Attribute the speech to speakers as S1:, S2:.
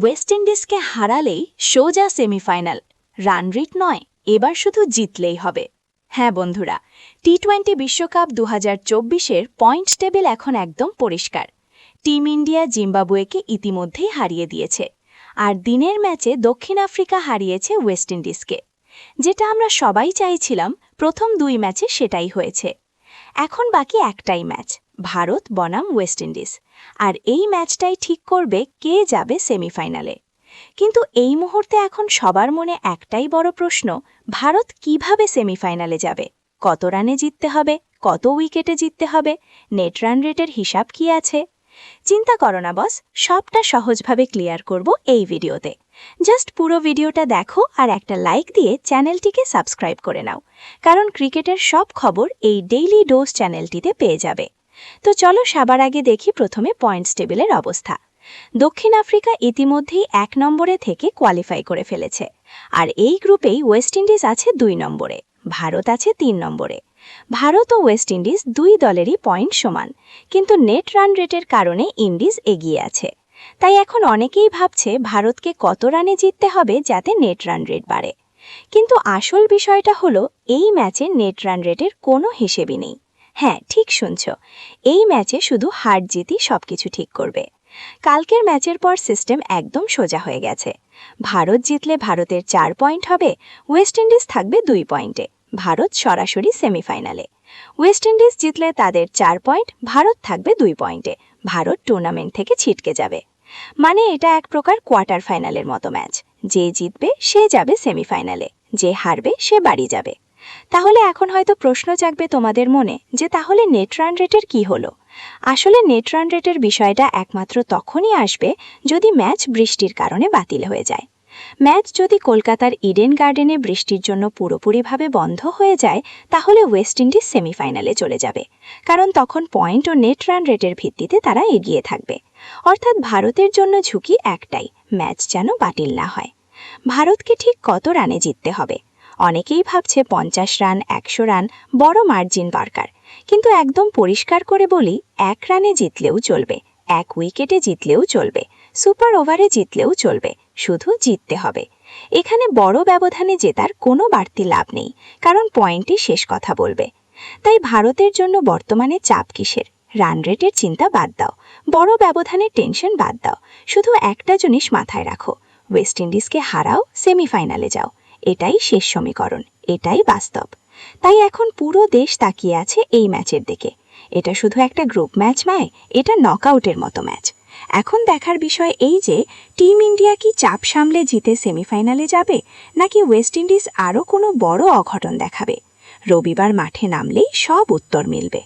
S1: West ইন্ডিজকে হারালেই সোজা semifinal, run rate নয়, এবার শুধু জিতলেই হবে। হ্যাঁ বন্ধুরা, টি-20 বিশ্বকাপ 2024-এর পয়েন্ট টেবিল এখন একদম পরিষ্কার। টিম ইন্ডিয়া জিম্বাবুয়েকে ইতিমধ্যেই হারিয়ে দিয়েছে, আর দিনের ম্যাচে দক্ষিণ আফ্রিকা হারিয়েছে ওয়েস্ট ইন্ডিজকে। যেটা আমরা সবাই চাইছিলাম, প্রথম 2 ম্যাচে সেটাই হয়েছে। এখন বাকি একটাই ম্যাচ, ভারত বনাম ওয়েস্ট ইন্ডিজ, আর এই ম্যাচটাই ঠিক করবে কে যাবে সেমিফাইনালে। কিন্তু এই মুহূর্তে এখন সবার মনে একটাই বড় প্রশ্ন, ভারত কিভাবে সেমিফাইনালে যাবে? কত রানে জিততে হবে, কত উইকেটে জিততে হবে, নেট রান রেটের হিসাব কি আছে? চিন্তা করো না বস, সবটা সহজভাবে ক্লিয়ার করব এই ভিডিওতে। জাস্ট পুরো ভিডিওটা দেখো আর একটা লাইক দিয়ে চ্যানেলটিকে সাবস্ক্রাইব করে নাও, কারণ ক্রিকেটের সব খবর এই ডেইলি ডোজ চ্যানেলটিতে পেয়ে যাবে। তো চলো সবার আগে দেখি প্রথমে পয়েন্টস টেবিলের অবস্থা। দক্ষিণ আফ্রিকা ইতিমধ্যেই 1 নম্বরে থেকে কোয়ালিফাই করে ফেলেছে, আর এই গ্রুপেই ওয়েস্ট ইন্ডিজ আছে 2 নম্বরে, ভারত আছে 3 নম্বরে। ভারত ও ওয়েস্ট ইন্ডিজ 2 দলেরই পয়েন্ট সমান, কিন্তু নেট রান রেটের কারণে ইন্ডিজ এগিয়ে আছে। তাই এখন অনেকেই ভাবছে ভারতকে কত রানে জিততে হবে যাতে নেট রান রেট বাড়ে। কিন্তু আসল বিষয়টা হলো, এই ম্যাচে নেট রান রেটের কোনো হিসেবই নেই। হ্যাঁ, ঠিক শুনছ, এই ম্যাচে শুধু হার জিতই সবকিছু ঠিক করবে। কালকের ম্যাচের পর সিস্টেম একদম সোজা হয়ে গেছে। ভারত জিতলে ভারতের 4 পয়েন্ট হবে, ওয়েস্ট ইন্ডিজ থাকবে 2 পয়েন্টে, ভারত সরাসরি সেমিফাইনালে। ওয়েস্ট ইন্ডিজ জিতলে তাদের 4 পয়েন্ট, ভারত থাকবে 2 পয়েন্টে, ভারত টুর্নামেন্ট থেকে ছিটকে যাবে। মানে এটা এক প্রকার কোয়ার্টার ফাইনালের মতো ম্যাচ, যে জিতবে সে যাবে সেমিফাইনালে, যে হারবে সে বাড়ি যাবে। তাহলে এখন হয়তো প্রশ্ন জাগবে তোমাদের মনে যে তাহলে নেট রান রেটের কি হলো? আসলে নেট রান রেটের বিষয়টা একমাত্র তখনই আসবে যদি ম্যাচ বৃষ্টির কারণে বাতিল হয়ে যায়। ম্যাচ যদি কলকাতার ইডেন গার্ডেনে বৃষ্টির জন্য পুরোপুরিভাবে বন্ধ হয়ে যায়, তাহলে ওয়েস্ট ইন্ডিজ সেমিফাইনালে চলে যাবে, কারণ তখন পয়েন্ট ও নেট রান রেটের ভিত্তিতে তারা এগিয়ে থাকবে। অর্থাৎ ভারতের জন্য ঝুঁকি একটাই, ম্যাচ যেন বাতিল না হয়। ভারতকে ঠিক কত রানে জিততে হবে? অনেকেই ভাবছে 50 রান, 100 রান, বড় মার্জিন দরকার। কিন্তু একদম পরিষ্কার করে বলি, 1 রানে জিতলেও চলবে, 1 উইকেটে জিতলেও চলবে, সুপার ওভারে জিতলেও চলবে, শুধু জিততে হবে। এখানে বড় ব্যবধানে জেতার কোনো বাড়তি লাভ নেই, কারণ পয়েন্টই শেষ কথা বলবে। তাই ভারতের জন্য বর্তমানে চাপ কিসের? রান রেটের চিন্তা বাদ দাও, বড় ব্যবধানের টেনশন বাদ দাও, শুধু একটা জিনিস মাথায় রাখো, ওয়েস্ট ইন্ডিজকে হারাও, সেমিফাইনালে যাও। এটাই শেষ সমীকরণ, এটাই বাস্তব। তাই এখন পুরো দেশ তাকিয়ে আছে এই ম্যাচের দিকে। এটা শুধু একটা গ্রুপ ম্যাচ নয়, এটা নকআউটের মতো ম্যাচ। এখন দেখার বিষয় এই যে টিম ইন্ডিয়া কি চাপ সামলে জিতে সেমিফাইনালে যাবে, নাকি ওয়েস্ট ইন্ডিজ আরও কোনো বড় অঘটন দেখাবে। রবিবার মাঠে নামলেই সব উত্তর মিলবে।